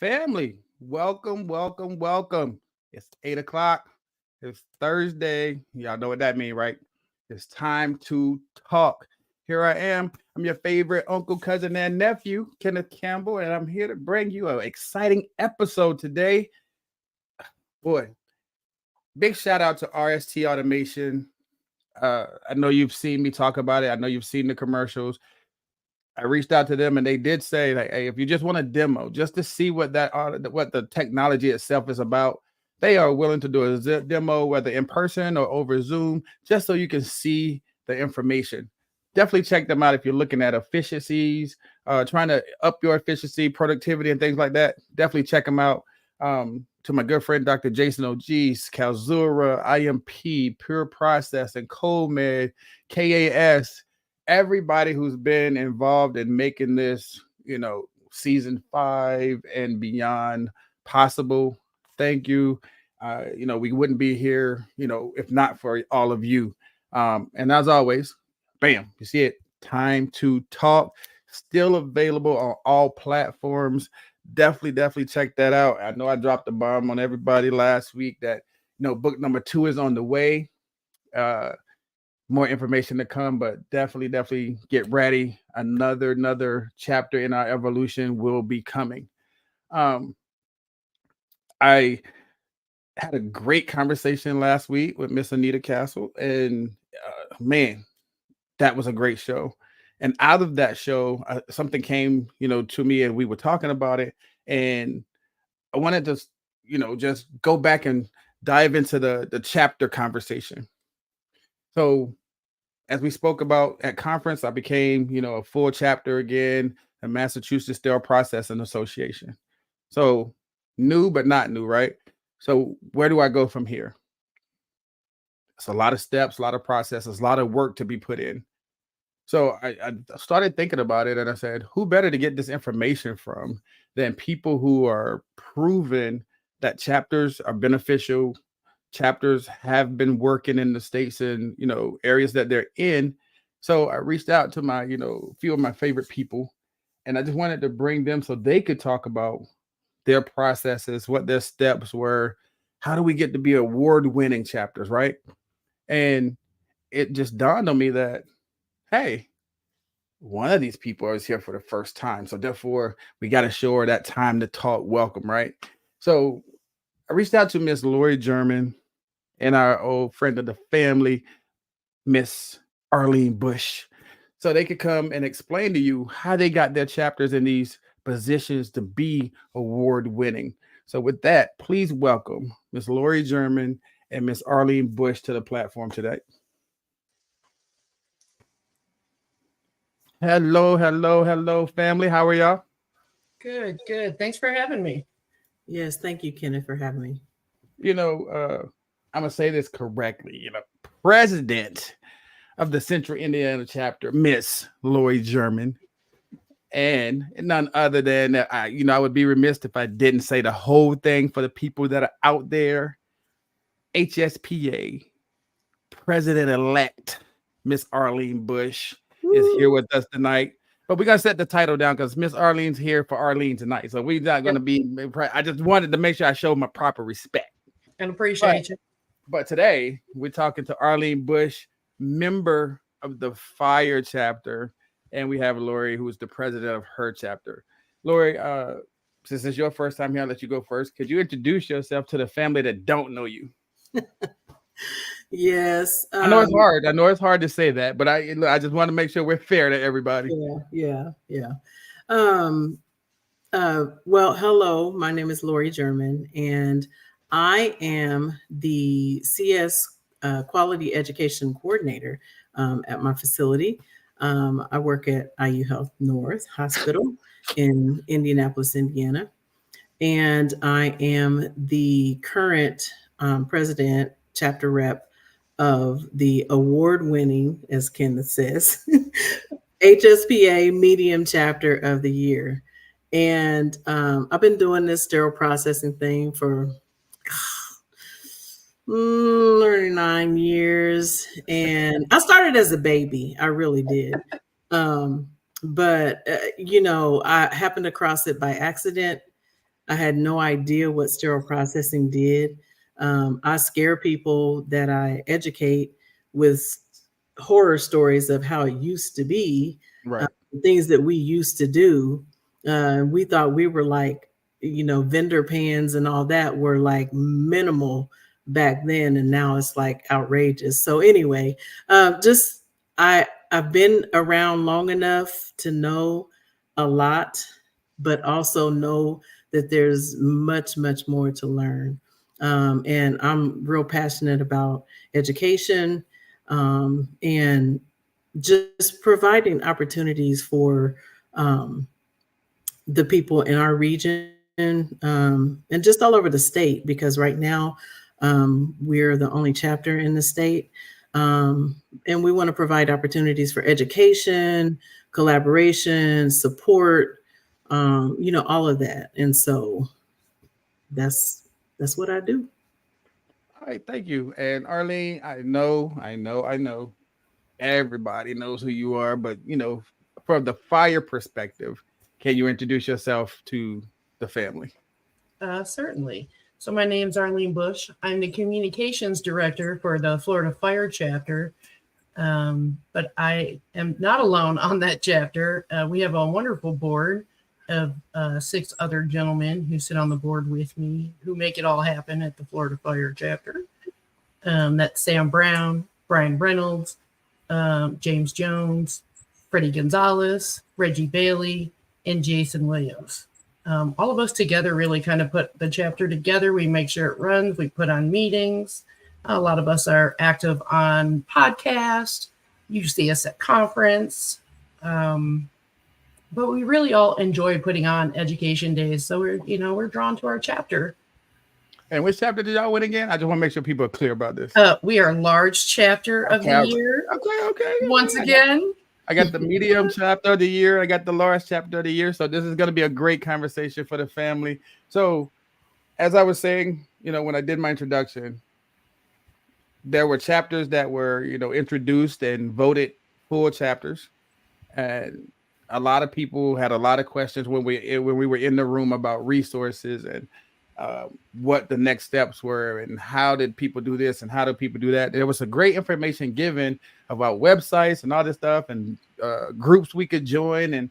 Family, welcome, welcome, welcome. It's 8 o'clock. It's Thursday. Y'all know what that means, right? It's time to talk. Here I am. I'm your favorite uncle, cousin, and nephew, Kenneth Campbell, and I'm here to bring you an exciting episode today. Boy, big shout out to RST Automation. I know you've seen me talk about it. I know you've seen the commercials. I reached out to them and they did say, like, hey, if you just want a demo, just to see what what the technology itself is about, they are willing to do a demo, whether in person or over Zoom, just so you can see the information. Definitely check them out if you're looking at efficiencies, trying to up your efficiency, productivity, and things like that. Definitely check them out. To my good friend, Dr. Jason O'Gees, Calzura, IMP, Pure Processing, ColdMed, KAS, everybody who's been involved in making this, season 5 and beyond possible. Thank you. We wouldn't be here, if not for all of you. And as always, bam, you see it. Time to talk. Still available on all platforms. Definitely check that out. I know I dropped the bomb on everybody last week that book number 2 is on the way. More information to come, but definitely get ready. Another chapter in our evolution will be coming. I had a great conversation last week with Miss Anita Castle, and man, that was a great show. And out of that show, something came, to me, and we were talking about it, and I wanted to, just go back and dive into the chapter conversation. So as we spoke about at conference, I became, a full chapter again, the Massachusetts Sterile Processing Association. So new, but not new, right? So where do I go from here? It's a lot of steps, a lot of processes, a lot of work to be put in. So I started thinking about it and I said, who better to get this information from than people who are proven that chapters are beneficial, chapters have been working in the states and areas that they're in. So I reached out to my few of my favorite people, and I just wanted to bring them so they could talk about their processes, what their steps were, how do we get to be award-winning chapters, right? And it just dawned on me that, hey, one of these people is here for the first time, so therefore we got to show her that time to talk welcome, right? So I reached out to Miss Lori German and our old friend of the family, Miss Arlene Bush, so they could come and explain to you how they got their chapters in these positions to be award winning. So with that, please welcome Miss Lori German and Miss Arlene Bush to the platform today. Hello, family. How are y'all? Good. Thanks for having me. Yes, thank you, Kenneth, for having me. I'm gonna say this correctly. President of the Central Indiana chapter, Miss Lori German, and none other than I would be remiss if I didn't say the whole thing for the people that are out there. HSPA President-elect Miss Arlene Bush is here with us tonight. But we're gonna set the title down because Miss Arlene's here for Arlene tonight. So we're not gonna be. I just wanted to make sure I show my proper respect and appreciate you. But today we're talking to Arlene Bush, member of the Fire chapter, and we have Lori, who is the president of her chapter. Lori, since it's your first time here, I'll let you go first. Could you introduce yourself to the family that don't know you? Yes. I know it's hard. I know it's hard to say that, but I just want to make sure we're fair to everybody. Yeah. Well, hello. My name is Lori German, and I am the CS Quality Education Coordinator at my facility. I work at IU Health North Hospital in Indianapolis, Indiana, and I am the current president, chapter rep of the award-winning, as Kenneth says, HSPA Medium Chapter of the Year. And I've been doing this sterile processing thing for 39 years. And I started as a baby. I really did. But I happened across it by accident. I had no idea what sterile processing did. I scare people that I educate with horror stories of how it used to be, Right. things that we used to do. We thought we were like, vendor pans and all that were like minimal back then, and now it's like outrageous. So anyway, just I've been around long enough to know a lot, but also know that there's much, much more to learn. And I'm real passionate about education, and just providing opportunities for the people in our region, and just all over the state, because right now we're the only chapter in the state. And we want to provide opportunities for education, collaboration, support, all of that. And so that's what I do. All right, thank you. And Arlene, I know everybody knows who you are, but from the fire perspective, can you introduce yourself to the family? Certainly. So my name's Arlene Bush. I'm the communications director for the Florida Fire chapter. But I am not alone on that chapter. We have a wonderful board of 6 other gentlemen who sit on the board with me, who make it all happen at the Florida Fire chapter. That's Sam Brown, Brian Reynolds, James Jones, Freddie Gonzalez, Reggie Bailey, and Jason Williams. All of us together really kind of put the chapter together. We make sure it runs. We put on meetings. A lot of us are active on podcasts. You see us at conference. But we really all enjoy putting on education days. So we're drawn to our chapter. And which chapter did y'all win again? I just want to make sure people are clear about this. We are large chapter of the year. Okay. Once again. I got the medium chapter of the year. I got the large chapter of the year. So this is going to be a great conversation for the family. So as I was saying, when I did my introduction, there were chapters that were, introduced and voted full chapters. And a lot of people had a lot of questions when we were in the room about resources and what the next steps were and how did people do this and how do people do that. There was some great information given about websites and all this stuff and groups we could join and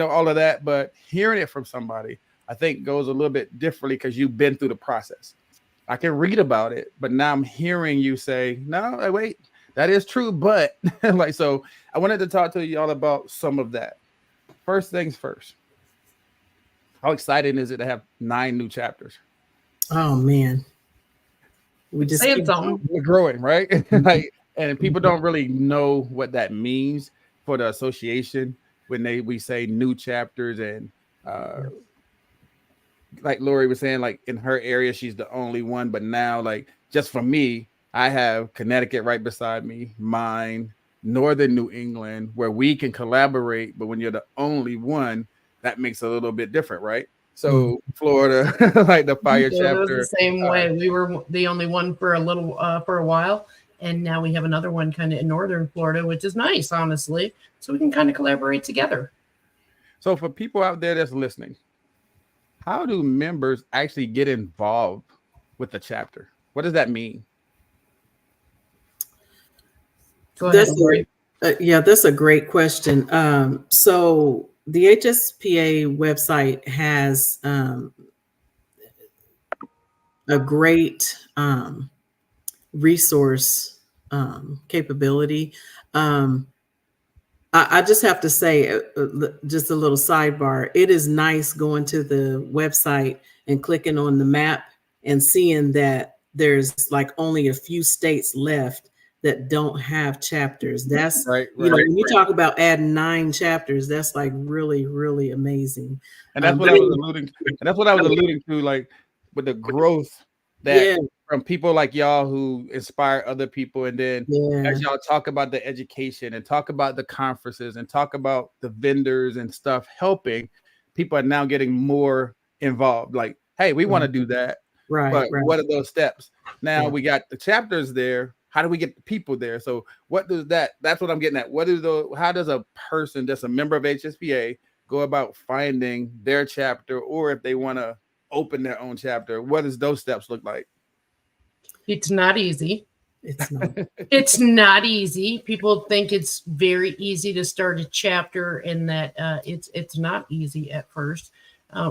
all of that. But hearing it from somebody, I think, goes a little bit differently because you've been through the process. I can read about it, but now I'm hearing you say, no, wait, that is true. But so I wanted to talk to y'all about some of that. First things first. How exciting is it to have 9 new chapters? Oh man, we just saying something. We're growing, right? And people don't really know what that means for the association when we say new chapters. And like Lori was saying, like in her area, she's the only one. But now, like just for me, I have Connecticut right beside me, mine, Northern New England, where we can collaborate. But when you're the only one, that makes it a little bit different, right? So Florida, like the fire chapter, it was the same way. We were the only one for a while, and now we have another one kind of in Northern Florida, which is nice, honestly. So we can kind of collaborate together. So for people out there that's listening, how do members actually get involved with the chapter? What does that mean? Go ahead, Lori. That's a great question. So the HSPA website has a great resource capability. I just have to say, just a little sidebar, it is nice going to the website and clicking on the map and seeing that there's like only a few states left that don't have chapters. That's right. When you talk about adding 9 chapters, that's like really, really amazing. And that's what I was alluding to. And that's what I was alluding to, like with the growth that from people like y'all who inspire other people. And then as y'all talk about the education and talk about the conferences and talk about the vendors and stuff helping, people are now getting more involved. Like, hey, we want to do that. But what are those steps? Now we got the chapters there. How do we get the people there? So what does that's what I'm getting at. How does a person that's a member of HSPA go about finding their chapter, or if they want to open their own chapter? What does those steps look like? It's not easy. It's not. It's not easy. People think it's very easy to start a chapter, and that it's not easy at first.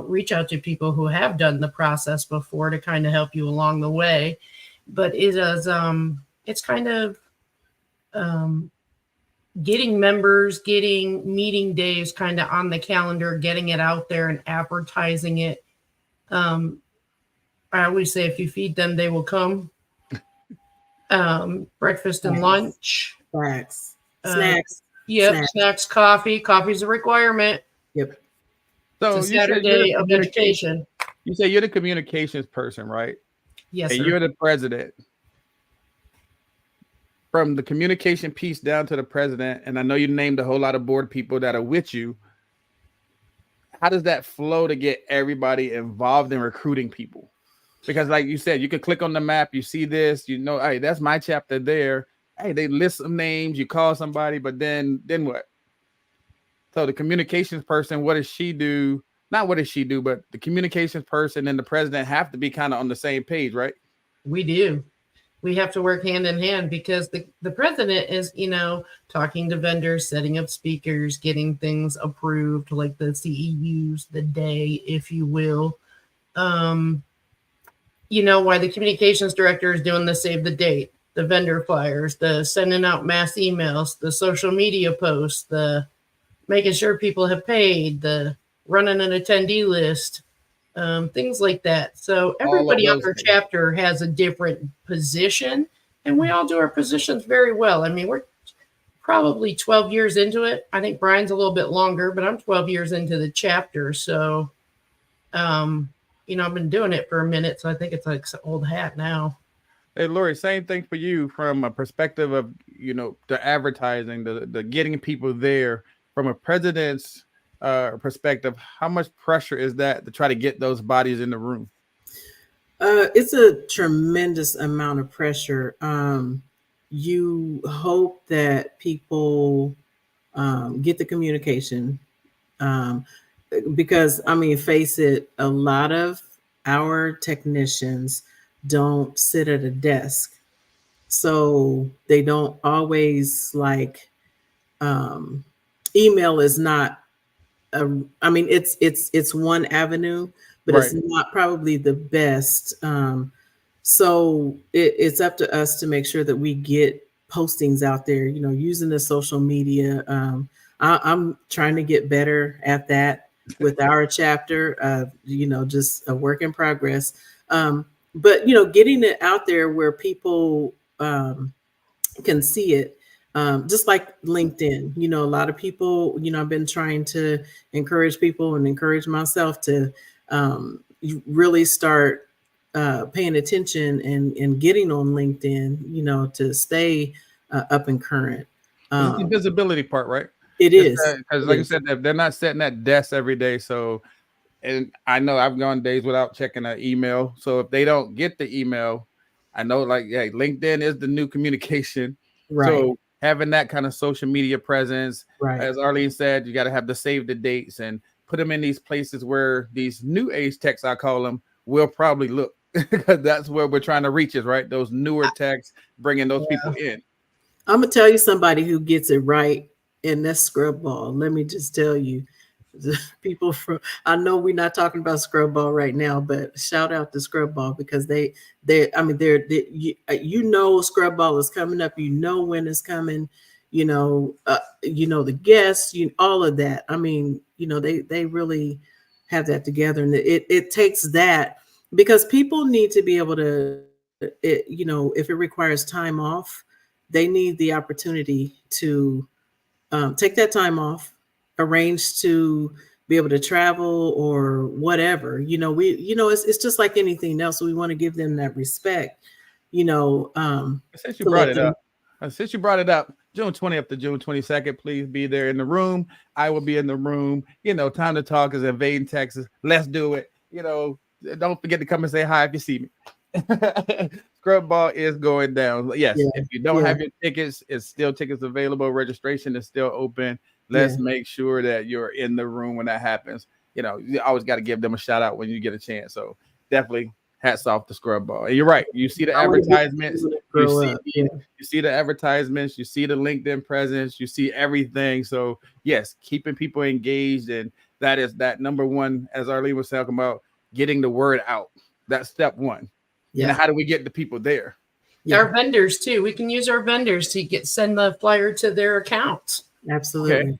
Reach out to people who have done the process before to kind of help you along the way. But it is it's kind of getting members, getting meeting days kind of on the calendar, getting it out there and advertising it. I always say, if you feed them, they will come. Breakfast and lunch. Snacks. Yep. Snacks, coffee. Coffee's a requirement. Yep. So it's a Saturday of education. You say you're the communications person, right? Yes, and sir. You're the president. From the communication piece down to the president, and I know you named a whole lot of board people that are with you. How does that flow to get everybody involved in recruiting people? Because like you said, you could click on the map, you see this, you know, hey, that's my chapter there. Hey, they list some names, you call somebody, but then what? So the communications person, what does she do? Not what does she do, but the communications person and the president have to be kind of on the same page, right? We do. We have to work hand in hand, because the president is, talking to vendors, setting up speakers, getting things approved, like the CEUs, the day, if you will. Why the communications director is doing the save the date, the vendor flyers, the sending out mass emails, the social media posts, the making sure people have paid, the running an attendee list, things like that. So everybody on our chapter has a different position, and we all do our positions very well. I mean, we're probably 12 years into it. I think Brian's a little bit longer, but I'm 12 years into the chapter. So, I've been doing it for a minute, so I think it's like old hat now. Hey, Lori, same thing for you from a perspective of, the advertising, the getting people there. From a president's perspective, how much pressure is that to try to get those bodies in the room? It's a tremendous amount of pressure. You hope that people get the communication, because, face it, a lot of our technicians don't sit at a desk, so they don't always email is not it's one avenue, but right. It's not probably the best. So it's up to us to make sure that we get postings out there, using the social media. I'm trying to get better at that with our chapter, just a work in progress. But, getting it out there where people can see it. Just like LinkedIn, a lot of people, I've been trying to encourage people and encourage myself to really start paying attention and getting on LinkedIn, to stay up and current. It's the visibility part, right? It is. Because like I said, they're not sitting at desks every day. So, and I know I've gone days without checking an email. So if they don't get the email, I know LinkedIn is the new communication. Right. So having that kind of social media presence, right. As Arlene said, you got to have the save the dates and put them in these places where these new age techs, I call them, will probably look, because that's where we're trying to reach is right. Those newer techs, bringing those people in. I'm going to tell you somebody who gets it right, and that's Scrub Ball. Let me just tell you, the people from, I know we're not talking about Scrub Ball right now, but shout out to Scrub Ball, because they're Scrub Ball is coming up, when it's coming, the guests, all of that. They really have that together, and it takes that, because people need to be able to, if it requires time off, they need the opportunity to take that time off, arrange to be able to travel or whatever. It's just like anything else. We want to give them that respect. Since you brought it up, June 20th to June 22nd, please be there in the room. I will be in the room. Time to talk is invading Texas. Let's do it. Don't forget to come and say hi if you see me. Scrub Ball is going down. Yes, if you don't have your tickets, it's still tickets available. Registration is still open. Let's make sure that you're in the room when that happens. you always got to give them a shout out when you get a chance. So definitely hats off to Scrub Ball. And you're right. You see the advertisements, you see the advertisements, you see the LinkedIn presence, you see everything. So yes, keeping people engaged, and that is that number one, as Arlene was talking about, getting the word out. That's step one. Yeah. And how do we get the people there? Yeah. Our vendors too. We can use our vendors to send the flyer to their accounts. Absolutely. Okay.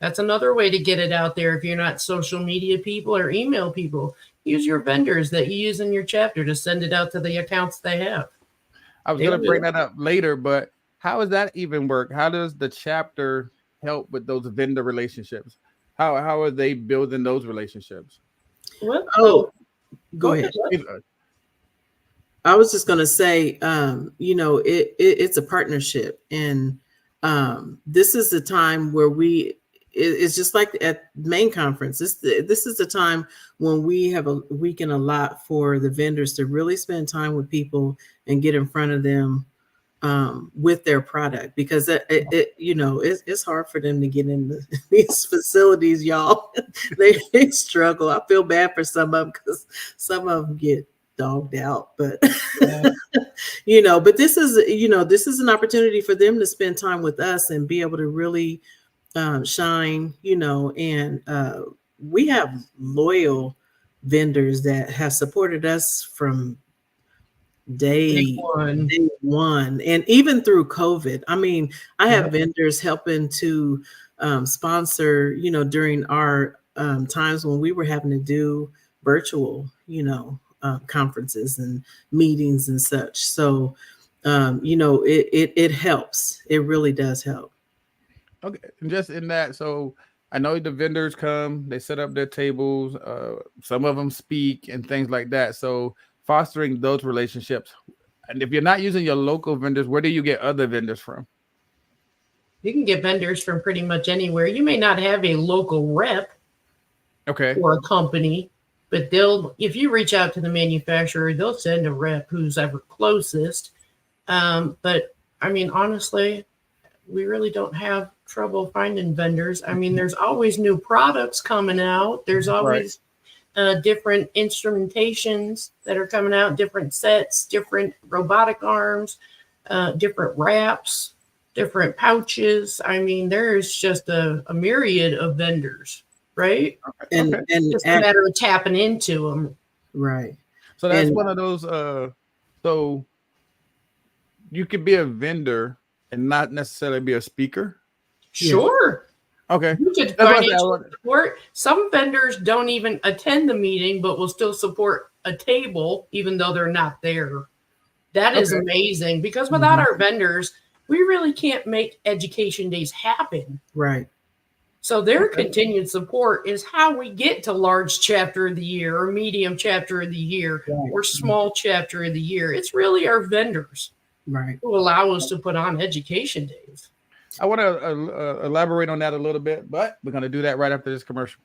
That's another way to get it out there. If you're not social media people or email people, use your vendors that you use in your chapter to send it out to the accounts they have. I was going to bring that up later, but how does that even work? How does the chapter help with those vendor relationships? How are they building those relationships? Well, go ahead. I was just going to say, it's a partnership, and this is the time where it's just like at main conference. This is the time when we can allot for the vendors to really spend time with people and get in front of them with their product, because it's hard for them to get into these facilities, y'all. They struggle. I feel bad for some of them because some of them get dogged out, but but this is an opportunity for them to spend time with us and be able to really shine, and we have loyal vendors that have supported us from day one, and even through COVID. I mean, I have vendors helping to sponsor, during our times when we were having to do virtual, conferences and meetings and such. So, it helps. It really does help. Okay, and just in that, so I know the vendors come, they set up their tables, some of them speak and things like that. So fostering those relationships. And if you're not using your local vendors, where do you get other vendors from? You can get vendors from pretty much anywhere. You may not have a local rep, or a company, but if you reach out to the manufacturer, they'll send a rep who's ever closest. But I mean, honestly, we really don't have trouble finding vendors. I mean, there's always new products coming out. There's always different instrumentations that are coming out, different sets, different robotic arms, different wraps, different pouches. I mean, there's just a myriad of vendors, right? And it's a matter of tapping into them. Right. So that's one of those, so you could be a vendor and not necessarily be a speaker. Sure. Okay. You could financial support. Some vendors don't even attend the meeting, but will still support a table, even though they're not there. That is amazing, because without our vendors, we really can't make education days happen. Right. So their continued support is how we get to large chapter of the year, or medium chapter of the year, or small chapter of the year. It's really our vendors who allow us to put on education days. I want to elaborate on that a little bit, but we're going to do that right after this commercial.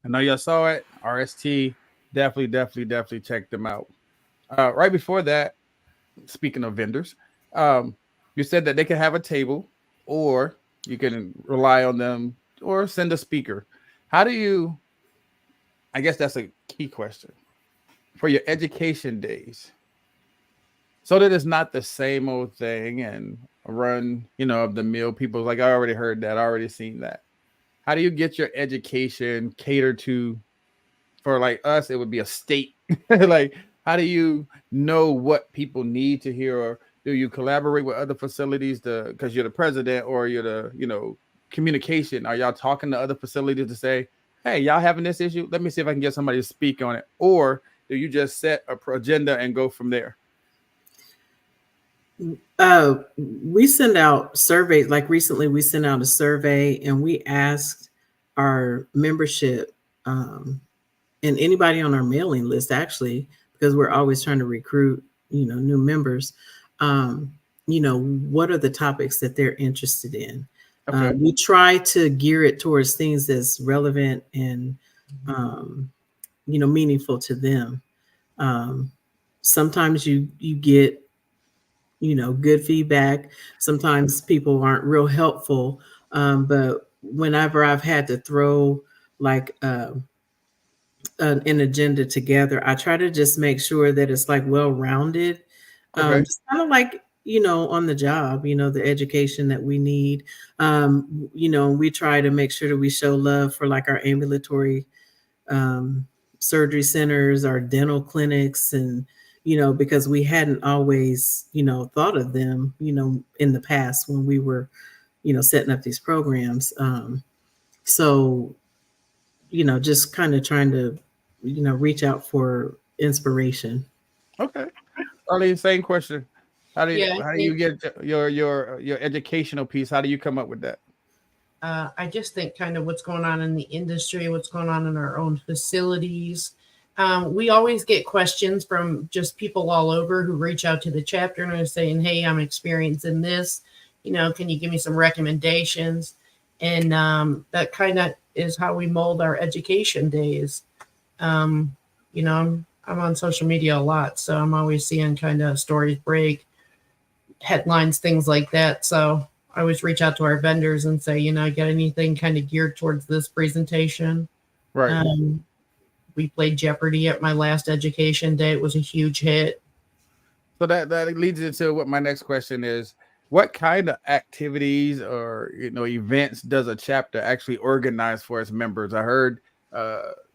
I know y'all saw it. RST, definitely check them out. Right before that, speaking of vendors, you said that they can have a table, or you can rely on them, or send a speaker. How do you, I guess that's a key question, for your education days, so that it's not the same old thing and run, of the mill. People like, I already heard that, I already seen that. how do you get your education catered to? For like us, it would be a state. Like, how do you know what people need to hear, or do you collaborate with other facilities because you're the president or you're the, communication? Are y'all talking to other facilities to say, hey, y'all having this issue? Let me see if I can get somebody to speak on it. Or do you just set a agenda and go from there? We send out surveys. Like recently, we sent out a survey and we asked our membership and anybody on our mailing list, actually, because we're always trying to recruit, new members. What are the topics that they're interested in? Okay. We try to gear it towards things that's relevant and, meaningful to them. Sometimes you get, good feedback. Sometimes people aren't real helpful. But whenever I've had to throw like an agenda together, I try to just make sure that it's like well-rounded. Okay. Just kind of like, on the job, the education that we need. We try to make sure that we show love for like our ambulatory surgery centers, our dental clinics, and, because we hadn't always, thought of them, in the past when we were, setting up these programs. So, just kind of trying to, reach out for inspiration. Okay. Arlene, same question. How do you get your educational piece? How do you come up with that? I just think kind of what's going on in the industry, what's going on in our own facilities. We always get questions from just people all over who reach out to the chapter and are saying, hey, I'm experiencing this. Can you give me some recommendations? And that kind of is how we mold our education days. I'm on social media a lot, so I'm always seeing kind of stories break, headlines, things like that. So I always reach out to our vendors and say, got anything kind of geared towards this presentation? Right. We played Jeopardy at my last education day. It was a huge hit. So that leads into what my next question is. What kind of activities or events does a chapter actually organize for its members? I heard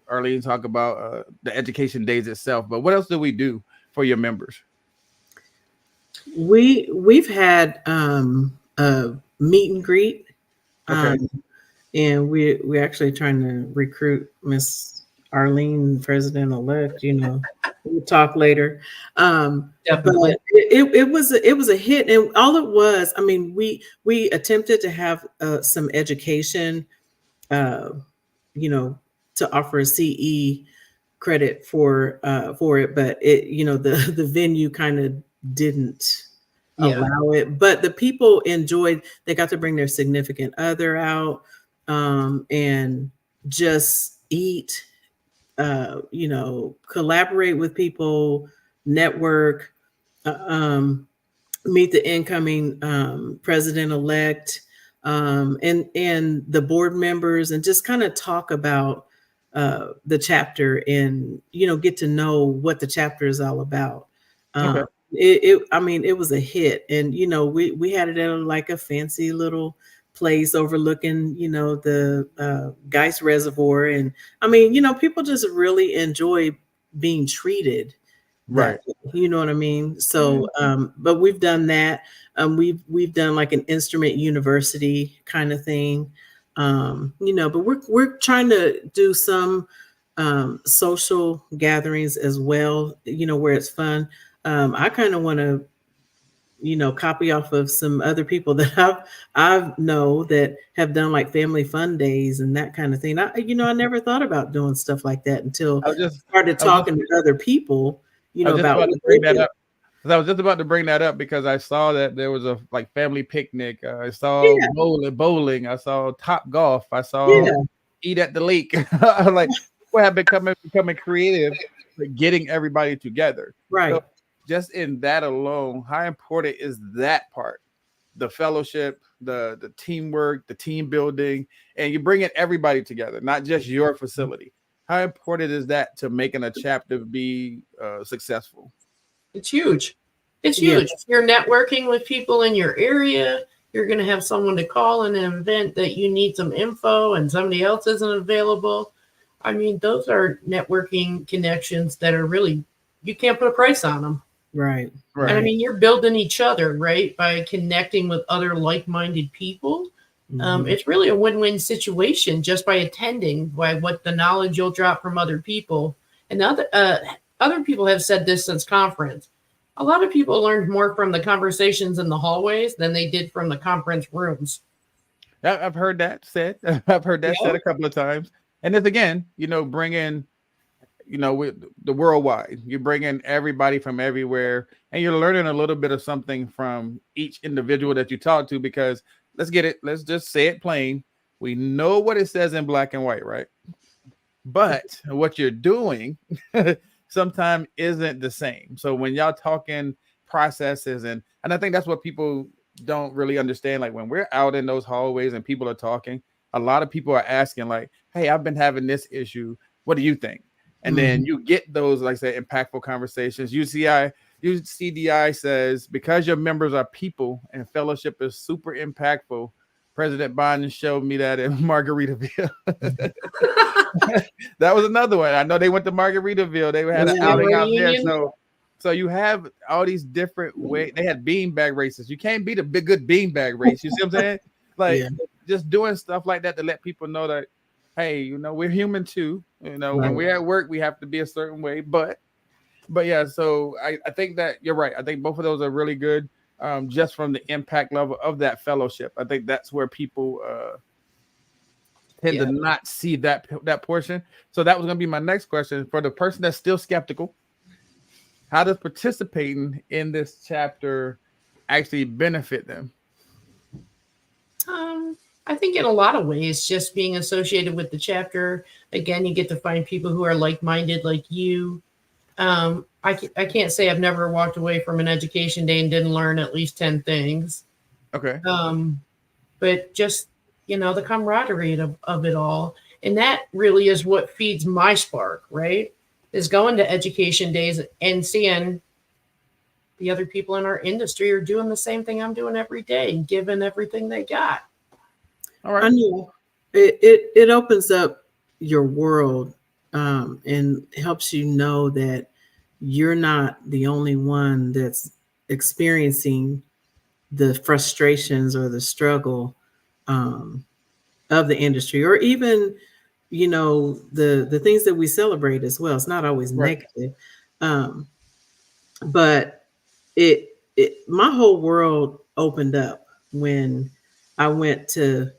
Arlene talk about the education days itself, but what else do we do for your members? We've had a meet and greet, okay. And we're actually trying to recruit Miss Arlene, President-elect. We'll talk later. But it was a hit, and all it was, I mean, we attempted to have some education, to offer a CE credit for it, but it, the venue kind of didn't allow it. But the people enjoyed. They got to bring their significant other out, and just eat. Collaborate with people, network, meet the incoming president-elect, and the board members, and just kind of talk about the chapter and, get to know what the chapter is all about. Okay. It was a hit, and, we had it at like a fancy little place overlooking, the Geist Reservoir. And people just really enjoy being treated. Right. You know what I mean? So, but we've done that. We've done like an instrument university kind of thing. But we're trying to do some social gatherings as well, where it's fun. I kind of want to, copy off of some other people that I know that have done like family fun days and that kind of thing. I never thought about doing stuff like that until I started talking to other people, about what they do. I was just about to bring that up because I saw that there was a like family picnic. I saw bowling. I saw Top Golf. I saw Eat at the Lake. I was like, people have becoming creative, like getting everybody together. Right. So just in that alone, how important is that part? The fellowship, the teamwork, the team building, and you're bringing everybody together, not just your facility. How important is that to making a chapter be successful? It's huge. It's huge. You're networking with people in your area. You're going to have someone to call in an event that you need some info and somebody else isn't available. I mean, those are networking connections that are really, you can't put a price on them. Right. And I mean, you're building each other, right? By connecting with other like-minded people. It's really a win-win situation just by attending, by what the knowledge you'll drop from other people. And other people have said this since conference. A lot of people learned more from the conversations in the hallways than they did from the conference rooms. I've heard that said. I've heard that said a couple of times. And it's again, bring in, with the worldwide. You bring in everybody from everywhere, and you're learning a little bit of something from each individual that you talk to. Because let's get it. Let's just say it plain. We know what it says in black and white, right? But what you're doing sometimes isn't the same. So when y'all talking processes, and I think that's what people don't really understand. Like when we're out in those hallways and people are talking, a lot of people are asking like, hey, I've been having this issue. What do you think? And then you get those, like say, impactful conversations. UCDI says, because your members are people and fellowship is super impactful. President Biden showed me that in Margaritaville. That was another one. I know they went to Margaritaville. They had an outing out there. So you have all these different ways. They had beanbag races. You can't beat a big good beanbag race. You see what I'm saying? Like just doing stuff like that to let people know that, hey, we're human too. When we're at work, we have to be a certain way. But yeah, so I think that you're right. I think both of those are really good. Just from the impact level of that fellowship. I think that's where people tend to not see that portion. So that was going to be my next question. For the person that's still skeptical, how does participating in this chapter actually benefit them? I think in a lot of ways, just being associated with the chapter, again, you get to find people who are like-minded like you. I can't say I've never walked away from an education day and didn't learn at least 10 things. Okay. But just, the camaraderie of it all. And that really is what feeds my spark, right? Is going to education days and seeing the other people in our industry are doing the same thing I'm doing every day, giving everything they got. All right. I know it opens up your world and helps you know that you're not the only one that's experiencing the frustrations or the struggle of the industry, or even, the things that we celebrate as well. It's not always negative. But my whole world opened up when I went to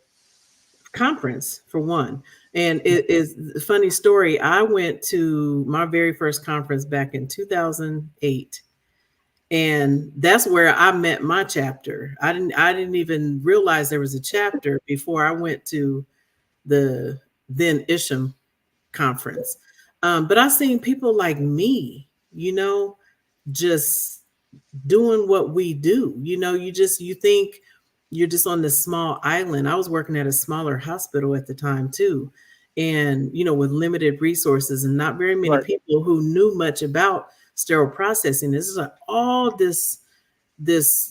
conference, for one. And it is a funny story. I went to my very first conference back in 2008. And that's where I met my chapter. I didn't even realize there was a chapter before I went to the then Isham conference. But I've seen people like me, just doing what we do. You think you're just on this small island. I was working at a smaller hospital at the time too. And, with limited resources and not very many people who knew much about sterile processing. This is all this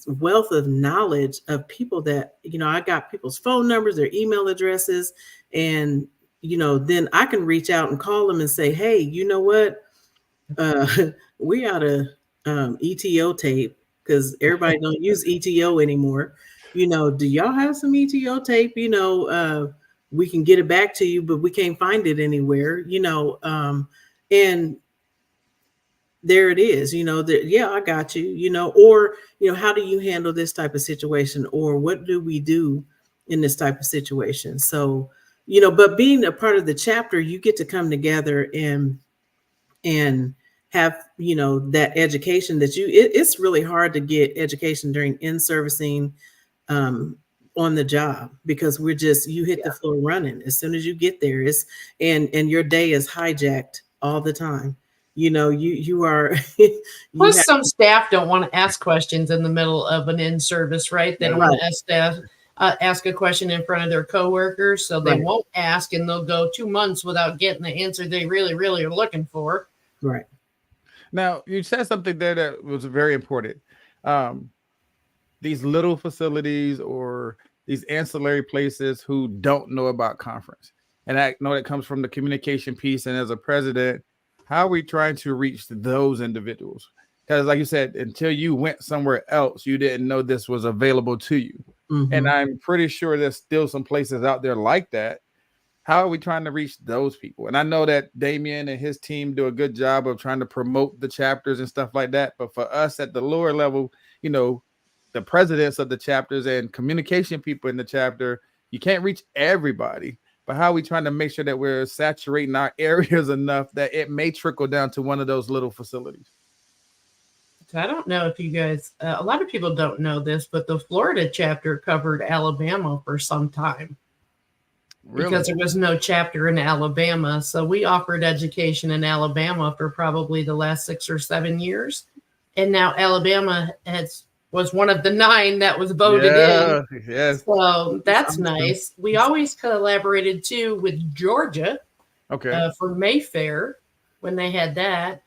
wealth of knowledge of people that, I got people's phone numbers, their email addresses, and, then I can reach out and call them and say, hey, you know what? We ought to ETO tape, because everybody don't use ETO anymore. Do y'all have some ETO tape? We can get it back to you, but we can't find it anywhere, and there it is, I got you, or, how do you handle this type of situation? Or what do we do in this type of situation? So, but being a part of the chapter, you get to come together and have, that education that it's really hard to get education during in-servicing on the job, because you hit the floor running as soon as you get there. And your day is hijacked all the time. You are. Plus, some staff don't want to ask questions in the middle of an in-service, right? They don't want to ask a question in front of their coworkers, so they won't ask, and they'll go 2 months without getting the answer they really, really are looking for. Right. Now, you said something there that was very important. these little facilities or these ancillary places who don't know about conference. And I know that comes from the communication piece. And as a president, how are we trying to reach those individuals? Because like you said, until you went somewhere else, you didn't know this was available to you. And I'm pretty sure there's still some places out there like that. How are we trying to reach those people? And I know that Damien and his team do a good job of trying to promote the chapters and stuff like that. But for us at the lower level, you know, the presidents of the chapters and communication people in the chapter, you can't reach everybody. But how are we trying to make sure that we're saturating our areas enough that it may trickle down to one of those little facilities? So I don't know if you guys, a lot of people don't know this, but the Florida chapter covered Alabama for some time. Really? Because there was no chapter in Alabama. So we offered education in Alabama for probably the last 6 or 7 years. And now Alabama was one of the 9 that was voted in. Yes. So that's nice. We always collaborated too with Georgia for Mayfair when they had that.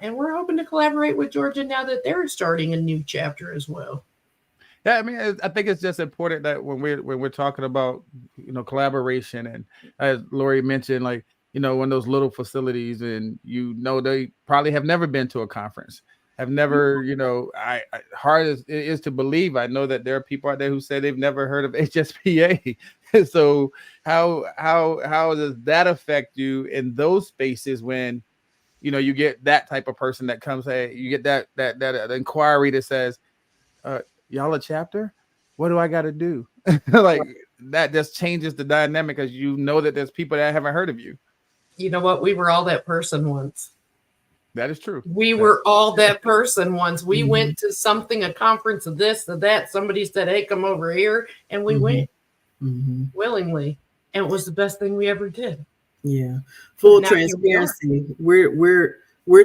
And we're hoping to collaborate with Georgia now that they're starting a new chapter as well. Yeah, I mean, I think it's just important that when we're talking about, you know, collaboration, and as Lori mentioned, like, you know, one of those little facilities, and you know, they probably have never been to a conference, have never, you know, I hard as it is to believe, I know that there are people out there who say they've never heard of HSPA. So how does that affect you in those spaces when, you know, you get that type of person that comes, hey, you get that inquiry that says, y'all a chapter? What do I got to do? Like that just changes the dynamic, because you know that there's people that haven't heard of you. You know what? We were all that person once. That is true. We were all that person once. We went to something, a conference of this, of that. Somebody said, hey, come over here. And we went willingly. And it was the best thing we ever did. Yeah. Full transparency. We're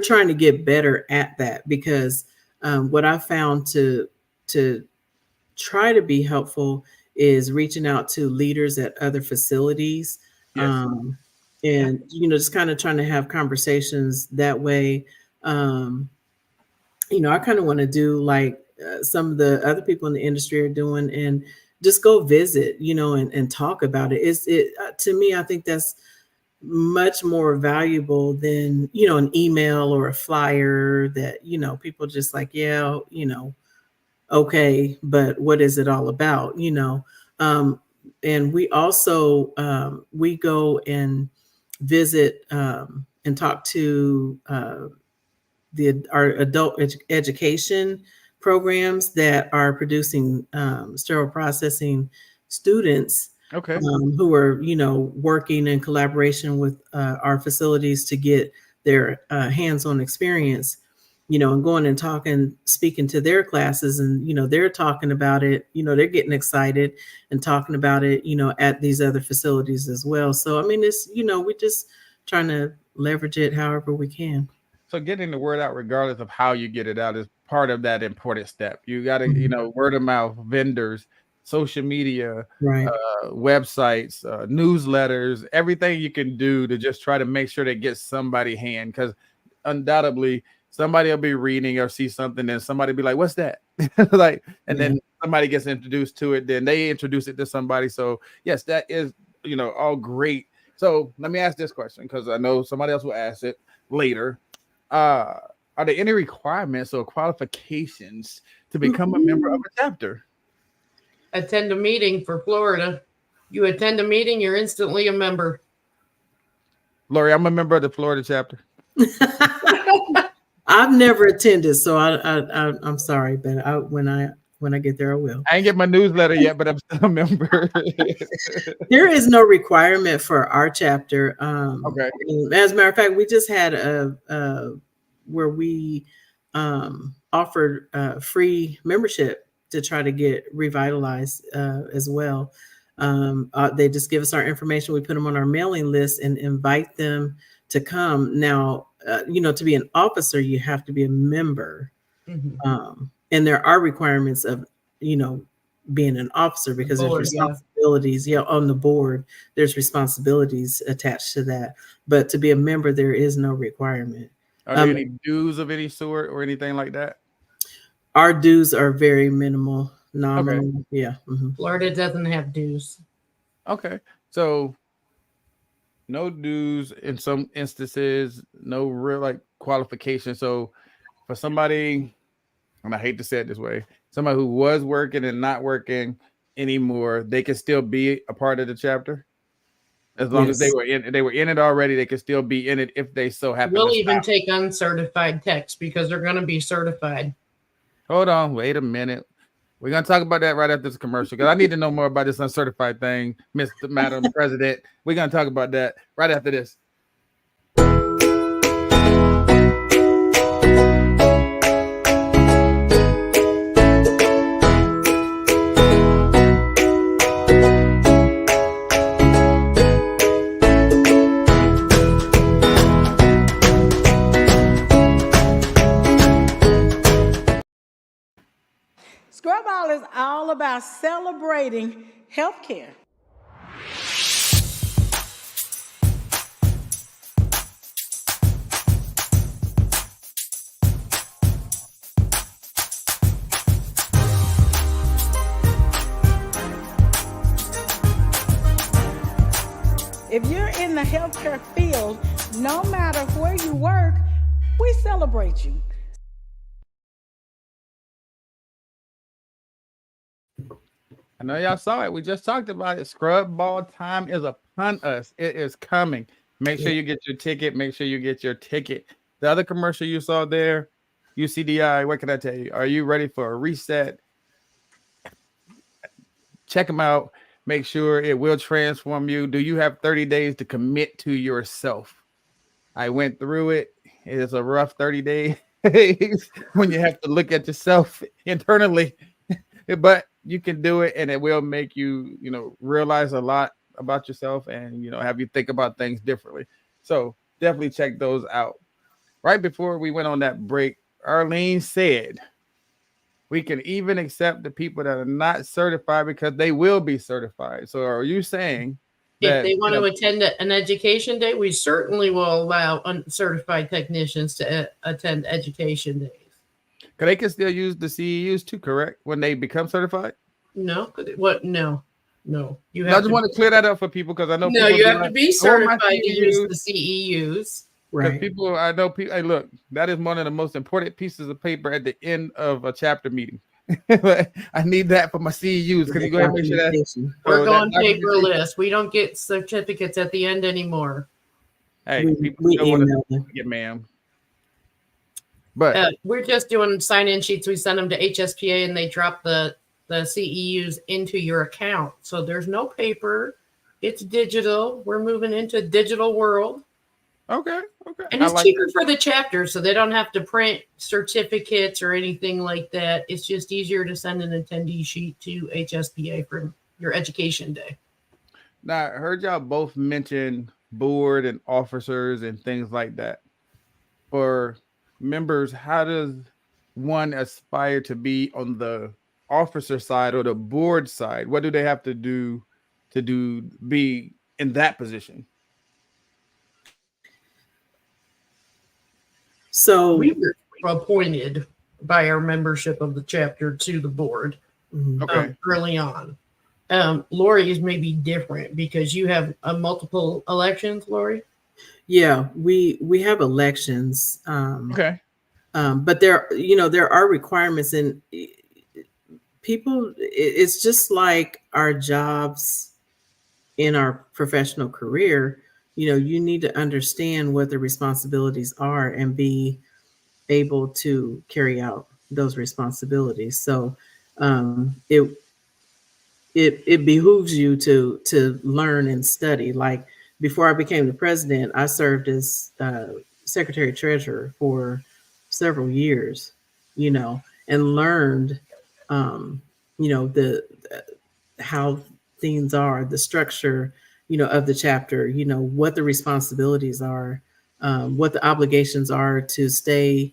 trying to get better at that, because what I found to try to be helpful is reaching out to leaders at other facilities. Yes. And, you know, just kind of trying to have conversations that way. You know, I kind of want to do like some of the other people in the industry are doing, and just go visit, you know, and talk about it. To me, I think that's much more valuable than, you know, an email or a flyer that, you know, people just like, yeah, you know, okay, but what is it all about, you know? And we also, we go and visit and talk to our adult education programs that are producing sterile processing students who are, you know, working in collaboration with our facilities to get their hands-on experience, you know, and going and talking, speaking to their classes, and, you know, they're talking about it, you know, they're getting excited and talking about it, you know, at these other facilities as well. So, I mean, it's, you know, we're just trying to leverage it however we can. So getting the word out, regardless of how you get it out, is part of that important step. You got to, you know, word of mouth, vendors, social media, websites, newsletters, everything you can do to just try to make sure that gets somebody hand, because undoubtedly somebody will be reading or see something and somebody be like, what's that? Like, and then somebody gets introduced to it, then they introduce it to somebody. So yes, that is, you know, all great. So let me ask this question, because I know somebody else will ask it later. Are there any requirements or qualifications to become a member of a chapter? Attend a meeting for Florida. You attend a meeting, you're instantly a member. Lori, I'm a member of the Florida chapter. I've never attended, so I'm sorry, but when I get there, I will. I ain't get my newsletter yet, but I'm still a member. There is no requirement for our chapter. Okay. As a matter of fact, we just had where we offered free membership to try to get revitalized as well. They just give us our information. We put them on our mailing list and invite them to come. Now, you know, to be an officer, you have to be a member. And there are requirements of, you know, being an officer, because there's responsibilities. On the board, there's responsibilities attached to that. But to be a member, there is no requirement. Are there any dues of any sort or anything like that? Our dues are very minimal. nominal. Yeah. Florida doesn't have dues. Okay. So no dues in some instances, no real like qualification. So for somebody, and I hate to say it this way, somebody who was working and not working anymore, they can still be a part of the chapter. As long as they were in it already, they could still be in it if they so happen. We'll even take uncertified techs because they're going to be certified. Hold on, wait a minute. We're gonna talk about that right after this commercial because I need to know more about this uncertified thing, Madam President. We're gonna talk about that right after this. Scrub-Ball is all about celebrating healthcare. If you're in the healthcare field, no matter where you work, we celebrate you. I know y'all saw it. We just talked about it. Scrub-Ball time is upon us. It is coming. Make sure you get your ticket. Make sure you get your ticket. The other commercial you saw there, UCDI, what can I tell you? Are you ready for a reset? Check them out. Make sure it will transform you. Do you have 30 days to commit to yourself? I went through it. It is a rough 30 days when you have to look at yourself internally, but you can do it, and it will make you, realize a lot about yourself and, have you think about things differently. So definitely check those out. Right before we went on that break, Arlene said we can even accept the people that are not certified because they will be certified. So are you saying that if they want to attend an education day, we certainly will allow uncertified technicians to attend education days? Because they can still use the CEUs too, correct? When they become certified? No. What? No. You have I just want to clear that up for people because I know. No, you have to be certified to use the CEUs. Right. People, I know people. Hey, look, that is one of the most important pieces of paper at the end of a chapter meeting. I need that for my CEUs. Can you go ahead and make sure that we're going paperless? We don't get certificates at the end anymore. Hey, people still want to get, ma'am. But we're just doing sign-in sheets. We send them to HSPA, and they drop the CEUs into your account. So there's no paper. It's digital. We're moving into a digital world. Okay. And it's cheaper for the chapter, so they don't have to print certificates or anything like that. It's just easier to send an attendee sheet to HSPA for your education day. Now, I heard y'all both mention board and officers and things like that. For members, how does one aspire to be on the officer side or the board side? What do they have to do be in that position? So we were appointed by our membership of the chapter to the board early on. Lori is maybe different because you have multiple elections, Lori. Yeah, we have elections. But there are requirements, and people. It's just like our jobs in our professional career. You need to understand what the responsibilities are and be able to carry out those responsibilities. So it behooves you to learn and study. Like before I became the president, I served as secretary treasurer for several years, and learned, how things are, the structure, of the chapter, what the responsibilities are, what the obligations are to stay,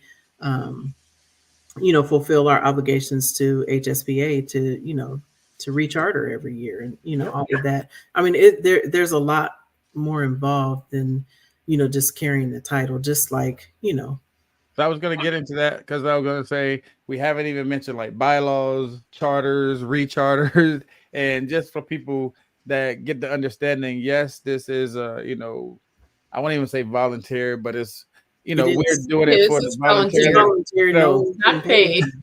fulfill our obligations to HSPA to recharter every year, and all of that. I mean, there's a lot more involved than just carrying the title. Just like So I was going to get into that because I was going to say we haven't even mentioned like bylaws, charters, recharters, and just for people that get the understanding, yes, this is I won't even say volunteer, but it's It we're is. doing it for the It's volunteer. Volunteer, So no not paid. it's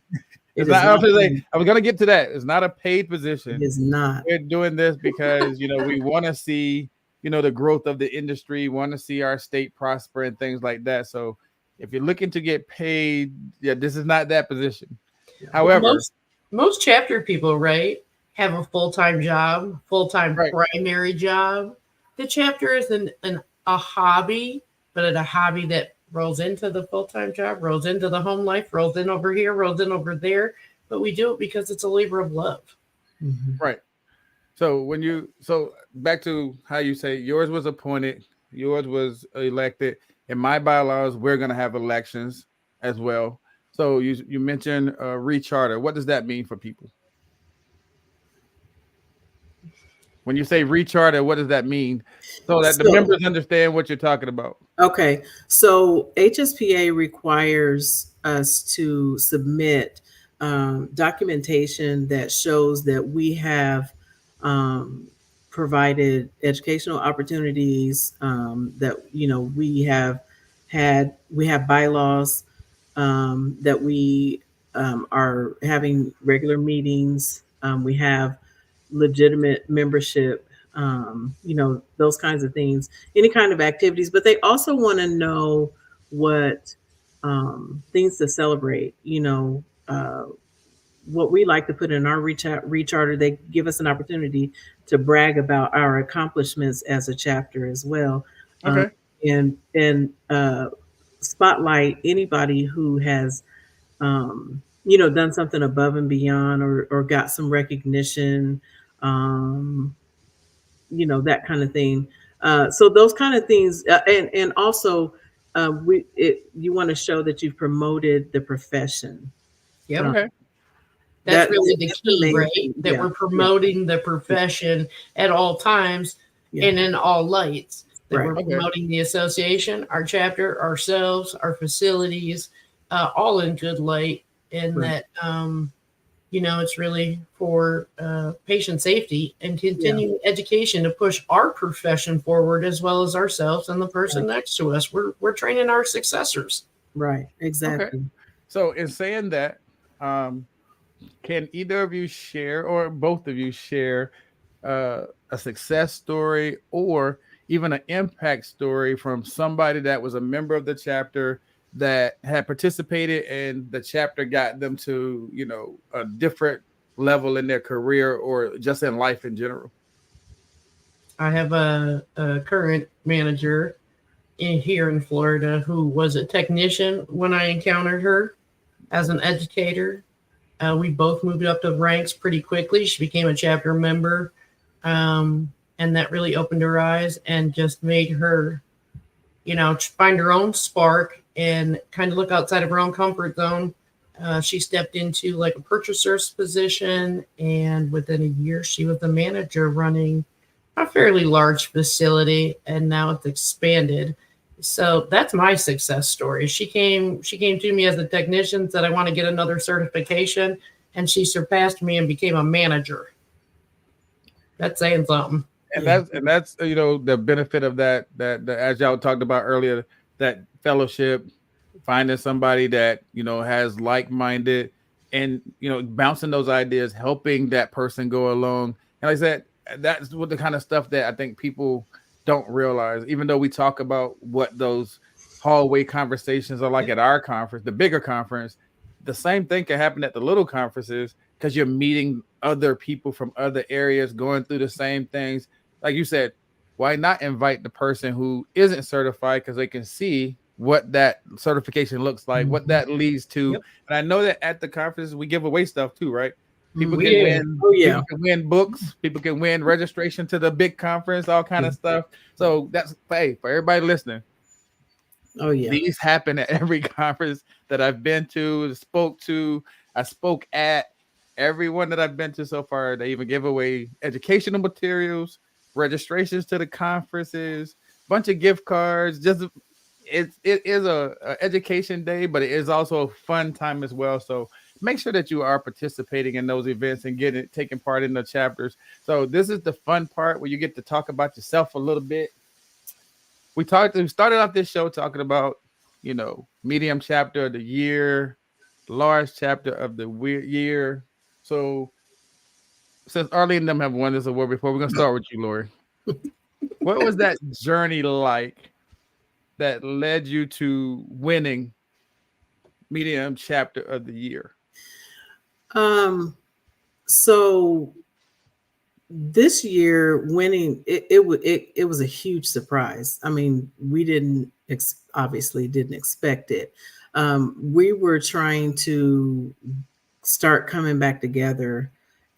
It is not. I was, not gonna say, paid. I was gonna get to that. It's not a paid It position. is not. We're doing this because we want to see the growth of the industry, want to see our state prosper and things like that. So if you're looking to get paid, yeah, this is not that position. However, Most chapter people, right, have a full-time job, full-time right. primary job. The chapter is a hobby, but a hobby that rolls into the full-time job, rolls into the home life, rolls in over here, rolls in over there. But we do it because it's a labor of love. Mhm. Right. So so back to how you say yours was appointed, yours was elected. In my bylaws, we're going to have elections as well. So you mentioned recharter. What does that mean for people? When you say recharter, what does that mean? So that the members understand what you're talking about. Okay, so HSPA requires us to submit documentation that shows that we have provided educational opportunities, that we have bylaws, that we are having regular meetings, we have legitimate membership, those kinds of things, any kind of activities. But they also want to know what things to celebrate, what we like to put in our recharter. They give us an opportunity to brag about our accomplishments as a chapter as well. Okay. And spotlight anybody who has done something above and beyond, or got some recognition, that kind of thing. So those kind of things, and also, you want to show that you've promoted the profession. Yep. Okay. That's really the that's key, main right? thing. That Yeah. we're promoting the profession at all times Yeah. and in all lights. That Right. we're promoting the association, our chapter, ourselves, our facilities, all in good light. And Right. that, it's really for patient safety and continuing education to push our profession forward, as well as ourselves and the person next to us. We're training our successors. Right. Exactly. Okay. So in saying that, can either of you share, or both of you share, a success story or even an impact story from somebody that was a member of the chapter that had participated and the chapter got them to, a different level in their career or just in life in general? I have a current manager here in Florida who was a technician when I encountered her as an educator. We both moved up the ranks pretty quickly. She became a chapter member, and that really opened her eyes and just made her, find her own spark and kind of look outside of her own comfort zone. She stepped into like a purchaser's position, and within a year, she was the manager running a fairly large facility, and now it's expanded. So that's my success story. She came to me as a technician, said, I want to get another certification, and she surpassed me and became a manager. That's saying something. And that's the benefit of that as y'all talked about earlier, that fellowship, finding somebody that has like-minded, and bouncing those ideas, helping that person go along. And like I said, that's what the kind of stuff that I think people don't realize, even though we talk about what those hallway conversations are like at our conference, the bigger conference. The same thing can happen at the little conferences, because you're meeting other people from other areas going through the same things. Like you said, why not invite the person who isn't certified, because they can see what that certification looks like, what that leads to. Yep. And I know that at the conferences we give away stuff too, right? People We can do. win. Oh, yeah. People can win books. People can win registration to the big conference, all kind of stuff. So that's, hey, for everybody listening. Oh yeah. These happen at every conference that I've been to, I spoke at. Every one that I've been to so far, they even give away educational materials, registrations to the conferences, bunch of gift cards. Just it is a education day, but it is also a fun time as well. So make sure that you are participating in those events and taking part in the chapters. So this is the fun part where you get to talk about yourself a little bit. We started off this show talking about, medium chapter of the year, large chapter of the year. So since Arlene and them have won this award before, we're gonna start with you, Lori. What was that journey like that led you to winning medium chapter of the year? So this year winning, it was a huge surprise. I mean, we obviously didn't expect it. We were trying to start coming back together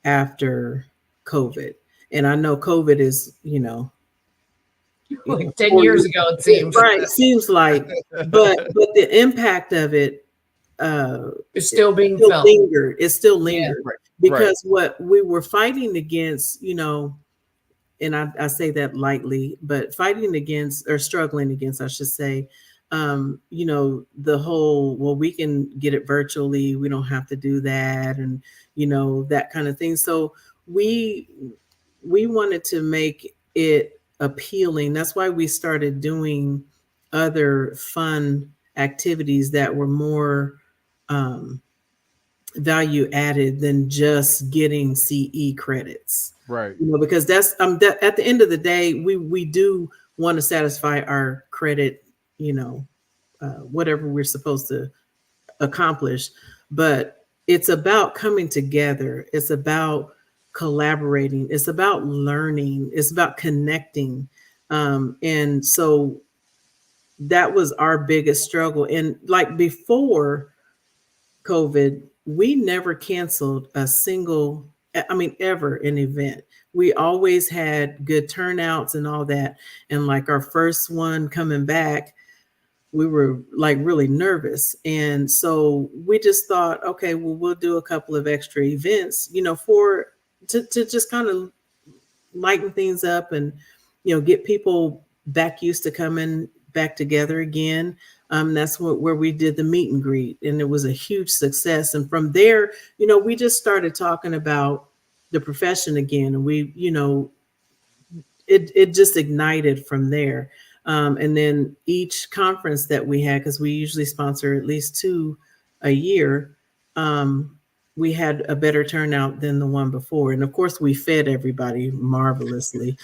after COVID. And I know COVID is, like 10 years ago, it seems. Right, seems like, but the impact of it it's still being felt. It's still lingered. Right. Because what we were fighting against, and I say that lightly, but fighting against, or struggling against, I should say, the whole, well, we can get it virtually, we don't have to do that, and that kind of thing. So we wanted to make it appealing. That's why we started doing other fun activities that were more value added than just getting CE credits. Right. Because that's that at the end of the day, we do want to satisfy our credit, whatever we're supposed to accomplish. But it's about coming together. It's about collaborating. It's about learning. It's about connecting. And so that was our biggest struggle. And like before COVID, we never canceled ever an event. We always had good turnouts and all that. And like our first one coming back, we were like really nervous. And so we just thought, okay, well, we'll do a couple of extra events, to just kind of lighten things up and, get people back used to coming back together again. That's where we did the meet and greet, and it was a huge success. And from there, we just started talking about the profession again, and we, it just ignited from there. And then each conference that we had, because we usually sponsor at least 2 a year, we had a better turnout than the one before. And of course, we fed everybody marvelously.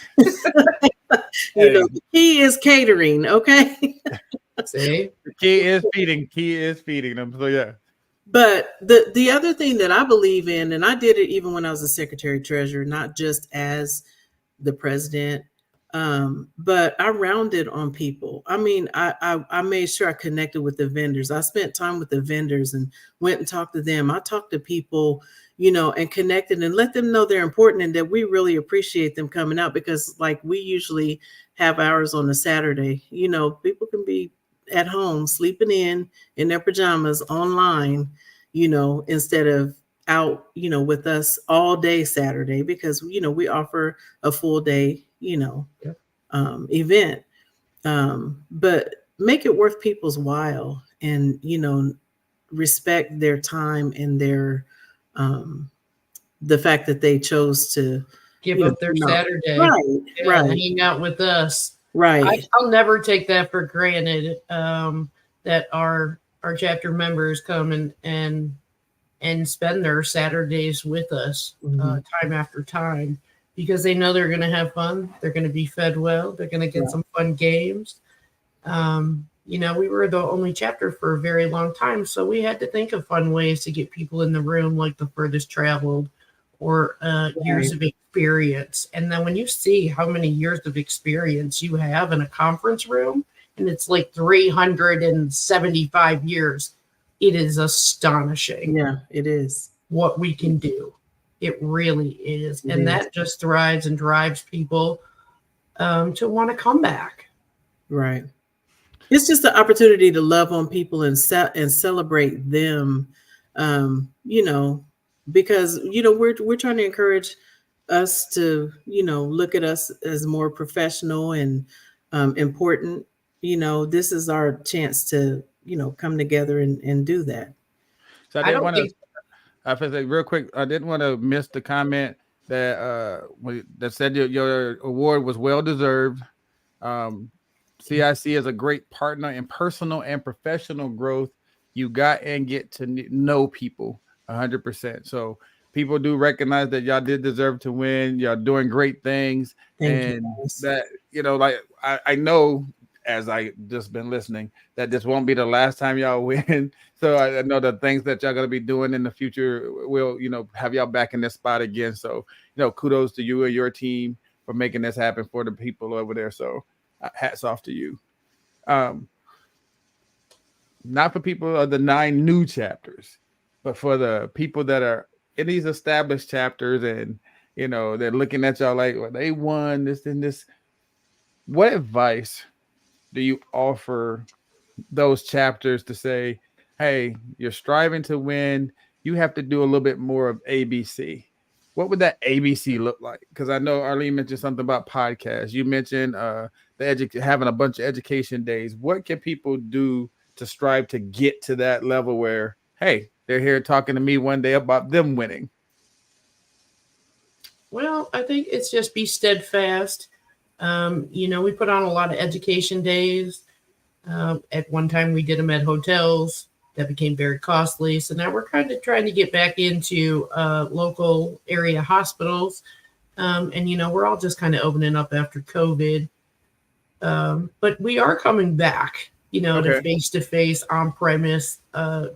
The key is catering, okay? See? The key is feeding them. So yeah. But the other thing that I believe in, and I did it even when I was a secretary treasurer, not just as the president, but I rounded on people. I mean, I made sure I connected with the vendors. I spent time with the vendors and went and talked to them. I talked to people, and connected and let them know they're important and that we really appreciate them coming out, because like we usually have hours on a Saturday. People can be at home sleeping in their pajamas online, instead of out, with us all day Saturday, because, we offer a full day, event. But make it worth people's while and, respect their time and their, the fact that they chose to give up their Saturday, right, hang out with us. Right. I'll never take that for granted, that our chapter members come and spend their Saturdays with us, time after time, because they know they're going to have fun. They're going to be fed well. They're going to get some fun games. We were the only chapter for a very long time, so we had to think of fun ways to get people in the room, like the furthest traveled or years of experience. And then when you see how many years of experience you have in a conference room, and it's like 375 years, it is astonishing. Yeah, it is. What we can do. It really is. And that just thrives and drives people to want to come back. Right. It's just an opportunity to love on people and celebrate them, because, we're trying to encourage us to, look at us as more professional and important, this is our chance to, come together and do that. So I I didn't don't want to. think I have to say real quick. I didn't want to miss the comment that that said your award was well deserved. CIC is a great partner in personal and professional growth. You got and get to know people 100%. So people do recognize that y'all did deserve to win. Y'all doing great things. Thank And you, guys. that, like I know, as I just been listening, that this won't be the last time y'all win. So I know the things that y'all gonna be doing in the future will, have y'all back in this spot again. So, kudos to you and your team for making this happen for the people over there. So hats off to you. Not for people of the 9 new chapters, but for the people that are in these established chapters, and they're looking at y'all like, well, they won this and this. What advice do you offer those chapters to say, hey, you're striving to win, you have to do a little bit more of ABC? What would that ABC look like? Because I know Arlene mentioned something about podcasts. You mentioned having a bunch of education days. What can people do to strive to get to that level where, hey, they're here talking to me one day about them winning? Well, I think it's just be steadfast. We put on a lot of education days. At one time, we did them at hotels. That became very costly. So now we're kind of trying to get back into local area hospitals. And, we're all just kind of opening up after COVID. But we are coming back, to face-to-face, on-premise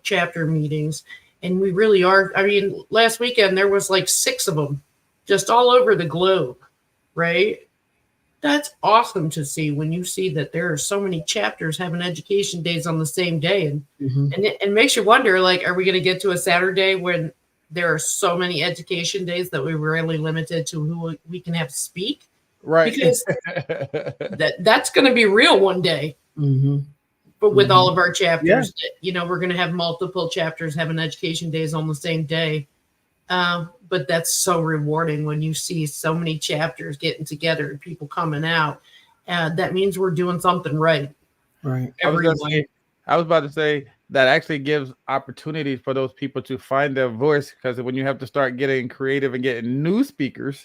chapter meetings. And we really are. I mean, last weekend, there was like 6 of them just all over the globe, right? That's awesome to see when you see that there are so many chapters having education days on the same day. And and it makes you wonder, like, are we going to get to a Saturday when there are so many education days that we're really limited to who we can have speak? Right. Because that's going to be real one day. But with all of our chapters, we're going to have multiple chapters having education days on the same day. But that's so rewarding when you see so many chapters getting together and people coming out. That means we're doing something right. Right. I was about to say that actually gives opportunity for those people to find their voice, because when you have to start getting creative and getting new speakers,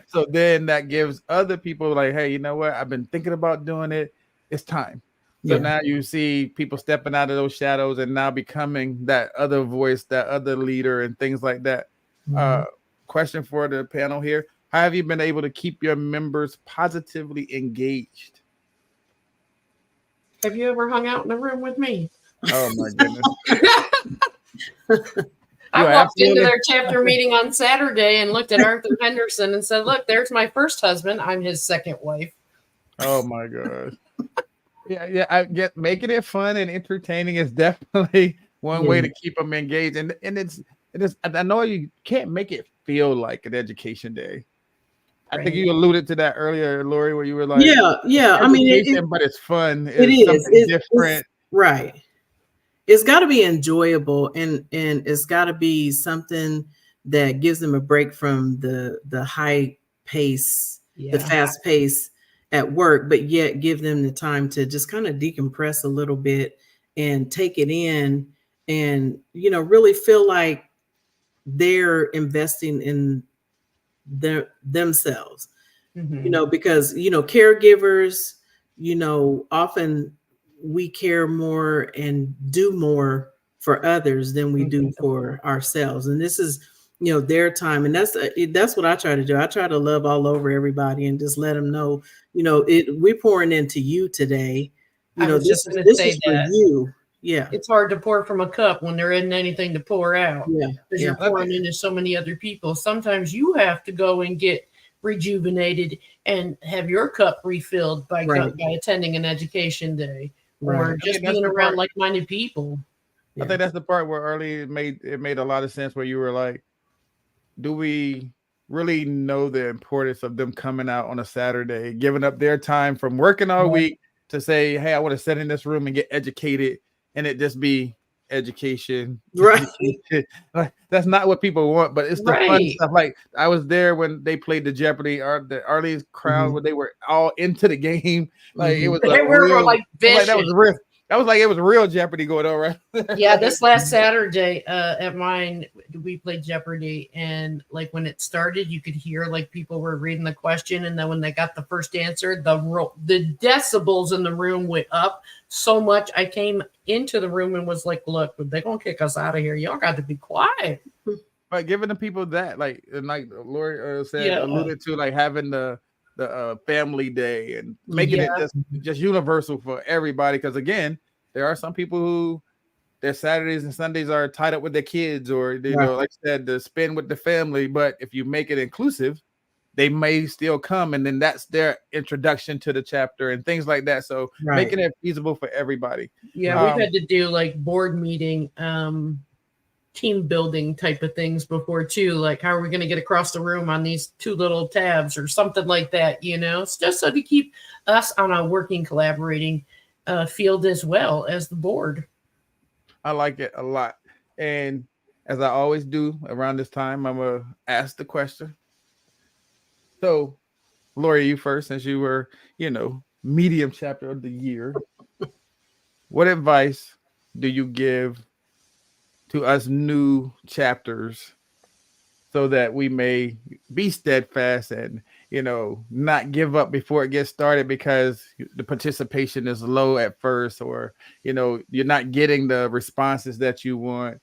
so then that gives other people like, hey, you know what? I've been thinking about doing it. It's time. So now you see people stepping out of those shadows and now becoming that other voice, that other leader, and things like that. Question for the panel here. How have you been able to keep your members positively engaged? Have you ever hung out in a room with me? Oh my goodness. I walked into their chapter meeting on Saturday and looked at Arthur Henderson and said, look, there's my first husband. I'm his second wife. Oh my God. Yeah. I get making it fun and entertaining is definitely one way to keep them engaged. And it is. I know you can't make it feel like an education day. I think you alluded to that earlier, Lori, where you were like, yeah. I mean, but it's fun. It's different. Right. It's got to be enjoyable, and it's got to be something that gives them a break from the high pace, the fast pace at work, but yet give them the time to just kind of decompress a little bit and take it in, and really feel like they're investing in themselves. Because caregivers, often we care more and do more for others than we do for ourselves, and this is their time, and that's what I try to do. I try to love all over everybody and just let them know, we're pouring into you today. This is for you. Yeah, it's hard to pour from a cup when there isn't anything to pour out. Because you're pouring into so many other people. Sometimes you have to go and get rejuvenated and have your cup refilled by attending an education day or just being around like-minded people. I think that's the part where Arlene made a lot of sense, where you were like, do we really know the importance of them coming out on a Saturday, giving up their time from working all week to say, hey, I want to sit in this room and get educated, and it just be education. Right. Like, that's not what people want, but it's the fun Right. stuff. Like I was there when they played the Jeopardy or the Arlene's crowd when they were all into the game. Like it was They a were real, like like that was vicious. real. That was like it was real Jeopardy going on, right? Yeah, this last Saturday at mine, we played Jeopardy, and like when it started, you could hear like people were reading the question, and then when they got the first answer, the decibels in the room went up so much. I came into the room and was like, "Look, they're gonna kick us out of here. Y'all got to be quiet." But giving the people that, like, and like Lori said, Yeah. alluded to, like having the family day and making it just universal for everybody. Because again, there are some people who their Saturdays and Sundays are tied up with their kids, or you know, like I said, to spend with the family. But if you make it inclusive, they may still come, and then that's their introduction to the chapter and things like that. So making it feasible for everybody. Yeah, we've had to do like board meeting, team building type of things before too. Like, how are we going to get across the room on these two little tabs or something like that? You know, it's just so to keep us on a working, collaborating field as well as the board. I like it a lot. And as I always do around this time, I'm going to ask the question. So, Lori, you first, since you were, you know, medium chapter of the year. What advice do you give to us new chapters so that we may be steadfast and, you know, not give up before it gets started because the participation is low at first, or, you know, you're not getting the responses that you want?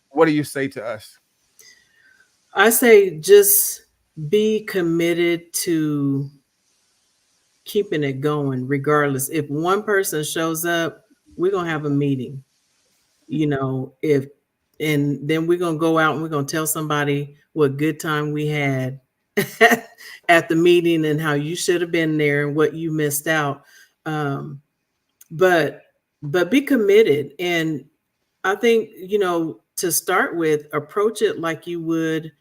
What do you say to us? I say just be committed to keeping it going regardless. If one person shows up, we're going to have a meeting, you know, and then we're going to go out and we're going to tell somebody what good time we had at the meeting and how you should have been there and what you missed out. But be committed. And I think, you know, to start with, approach it like you would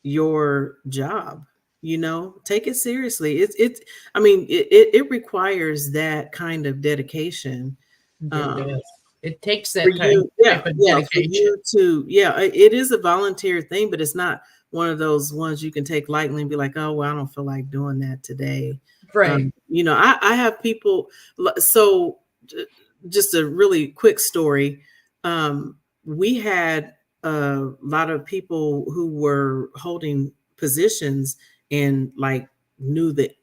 your job. You know, take it seriously. It requires that kind of dedication. It takes that for type you, of dedication. It is a volunteer thing, but it's not one of those ones you can take lightly and be like, oh, well, I don't feel like doing that today. Right. You know, I have people. So just a really quick story. We had a lot of people who were holding positions and like knew the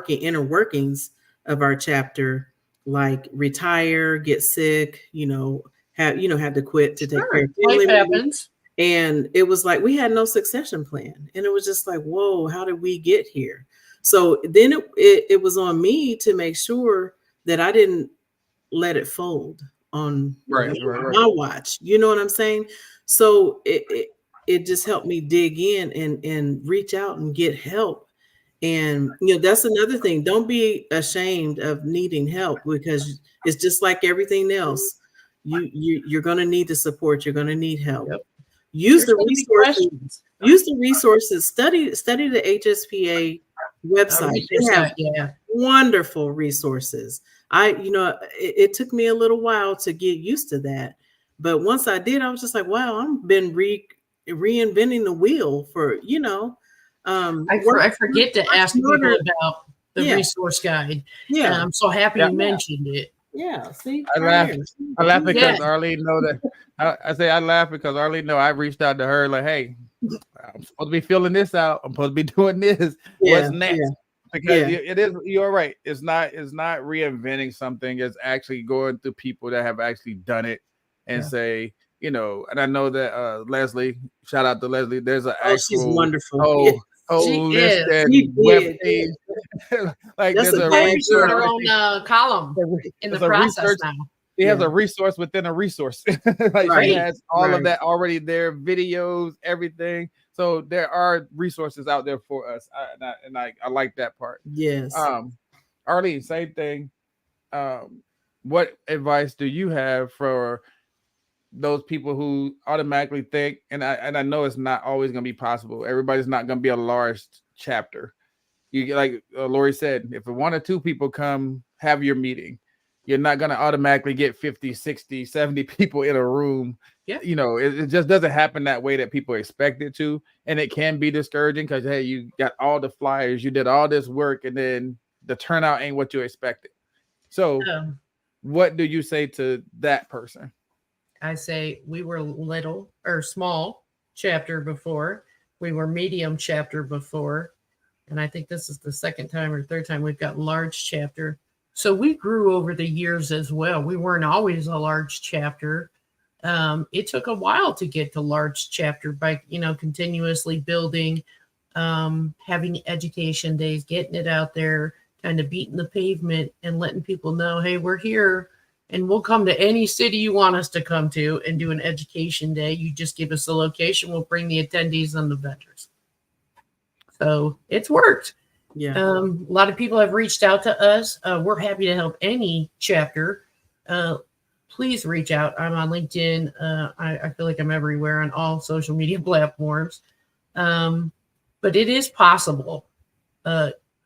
inner workings of our chapter, like retire, get sick, you know, had to quit to take care of family. Life happens. And it was like we had no succession plan. And it was just like, whoa, how did we get here? So then it was on me to make sure that I didn't let it fold on my watch. You know what I'm saying? So it just helped me dig in and reach out and get help. And, you know, that's another thing. Don't be ashamed of needing help, because it's just like everything else. You're going to need the support. You're going to need help. Use the resources. Use the resources. Study the HSPA website. They have wonderful resources. It took me a little while to get used to that. But once I did, I was just like, wow, I've been reinventing the wheel for, you know. I forget to ask people about the resource guide. Yeah. And I'm so happy you mentioned it. Yeah. See, I laugh because Arlene know that. I laugh because Arlene know I reached out to her like, hey, I'm supposed to be filling this out. I'm supposed to be doing this. What's next? Because it is, you're right. It's not reinventing something. It's actually going through people that have actually done it and say, you know, and I know that Leslie, shout out to Leslie. There's an actual she's wonderful. list and web page. Like that's there's a research her own column in the process now. She has a resource within a resource. Like she has all of that already there, videos, everything. So there are resources out there for us. I like that part. Yes. Arlene, same thing. What advice do you have for those people who automatically think, and I know it's not always going to be possible. Everybody's not going to be a large chapter. You like Lori said, if one or two people come, have your meeting. you're not going to automatically get 50, 60, 70 people in a room. Yeah. You know, it just doesn't happen that way that people expect it to. And it can be discouraging because, hey, you got all the flyers, you did all this work, and then the turnout ain't what you expected. So what do you say to that person? I say we were little or small chapter before. We were medium chapter before. And I think this is the second time or third time we've got large chapter. So we grew over the years as well. We weren't always a large chapter. It took a while to get to large chapter by, continuously building, having education days, getting it out there, kind of beating the pavement and letting people know, hey, we're here and we'll come to any city you want us to come to and do an education day. You just give us the location. We'll bring the attendees and the vendors. So it's worked. Yeah. A lot of people have reached out to us. We're happy to help any chapter. Please reach out. I'm on LinkedIn. I feel like I'm everywhere on all social media platforms. But it is possible.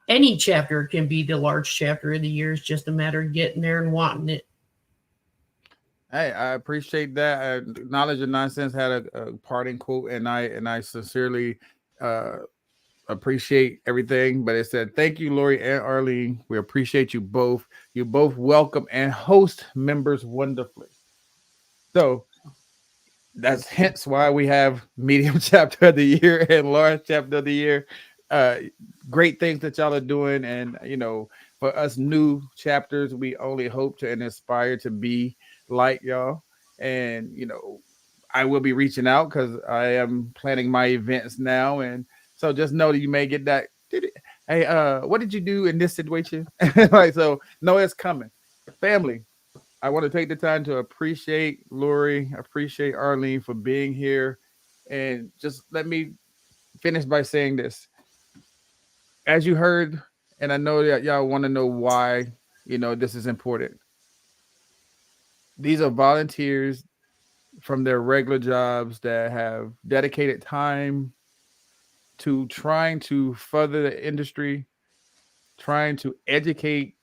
Any chapter can be the large chapter of the year. It's just a matter of getting there and wanting it. Hey, I appreciate that. Knowledge of Nonsense had a parting quote, and I sincerely appreciate everything. But it said, "Thank you, Lori and Arlene. We appreciate you both. You both welcome and host members wonderfully." So that's hence why we have medium chapter of the year and large chapter of the year. Great things that y'all are doing, and for us new chapters, we only hope to and aspire to be like y'all. And I will be reaching out because I am planning my events now, and so just know that you may get that. Hey, what did you do in this situation? So know it's coming. Family, I want to take the time to appreciate Lori, appreciate Arlene for being here, and just let me finish by saying this. As you heard, and I know that y'all want to know why, this is important. These are volunteers from their regular jobs that have dedicated time to trying to further the industry, trying to educate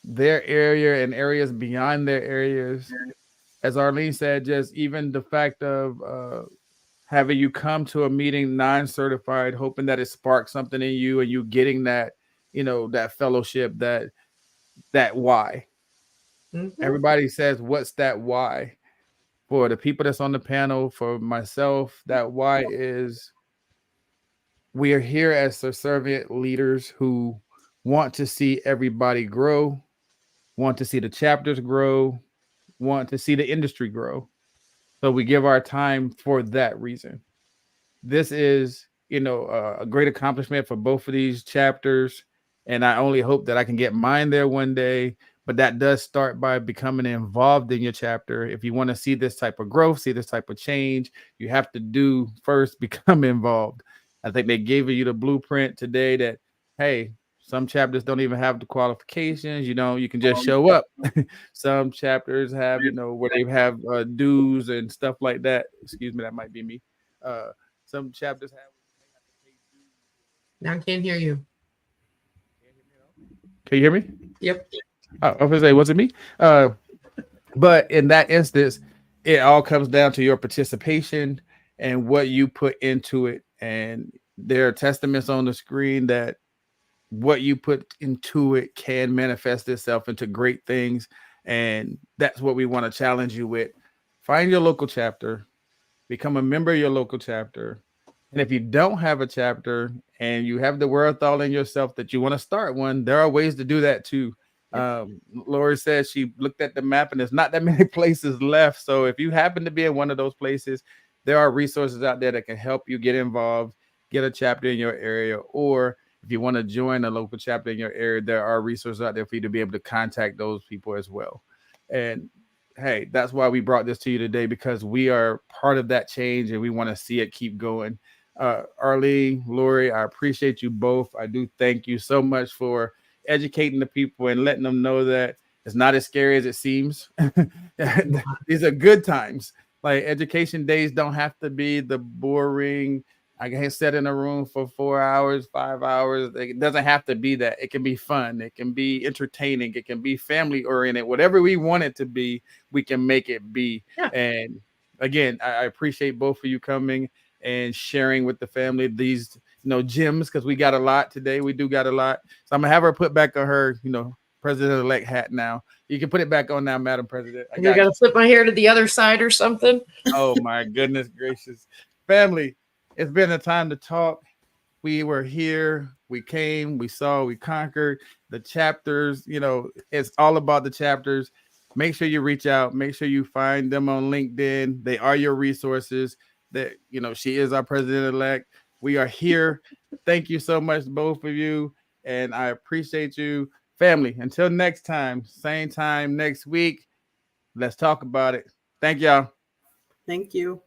their area and areas beyond their areas. As Arlene said, just even the fact of having you come to a meeting non-certified, hoping that it sparks something in you and you getting that, that fellowship, that why. Mm-hmm. Everybody says, what's that why? For the people that's on the panel, for myself, that why is we are here as subservient leaders who want to see everybody grow, want to see the chapters grow, want to see the industry grow. So we give our time for that reason. This is, a great accomplishment for both of these chapters. And I only hope that I can get mine there one day. But that does start by becoming involved in your chapter. If you want to see this type of growth, see this type of change, you have to first become involved. I think they gave you the blueprint today that, hey, some chapters don't even have the qualifications. You can just show up. Some chapters have, where they have dues and stuff like that. Excuse me, that might be me. Some chapters have. Now I can't hear you. Can you hear me? Yep. Oh, I was gonna say, was it me? But in that instance, it all comes down to your participation and what you put into it. And there are testaments on the screen that what you put into it can manifest itself into great things. And that's what we want to challenge you with. Find your local chapter, become a member of your local chapter. And if you don't have a chapter and you have the wherewithal in yourself that you want to start one, there are ways to do that too. Lori said she looked at the map and there's not that many places left. So if you happen to be in one of those places, there are resources out there that can help you get involved, get a chapter in your area, or if you want to join a local chapter in your area, there are resources out there for you to be able to contact those people as well. And hey, that's why we brought this to you today, because we are part of that change and we want to see it keep going. Arlene, Lori, I appreciate you both. I do thank you so much for educating the people and letting them know that it's not as scary as it seems. These are good times. Like education days don't have to be the boring, I can sit in a room for 4 hours, 5 hours. It doesn't have to be that. It can be fun. It can be entertaining. It can be family oriented. Whatever we want it to be, we can make it be. Yeah. And again, I appreciate both of you coming and sharing with the family these, gems, because we got a lot today. We do got a lot. So I'm gonna have her put back on her, president-elect hat now. You can put it back on now, Madam President. You got to flip my hair to the other side or something. Oh my goodness gracious. Family, it's been a time to talk. We were here, we came, we saw, we conquered the chapters. It's all about the chapters. Make sure you reach out, make sure you find them on LinkedIn. They are your resources. That she is our president-elect. We are here. Thank you so much, both of you, and I appreciate you. Family, until next time, same time next week, let's talk about it. Thank y'all. Thank you.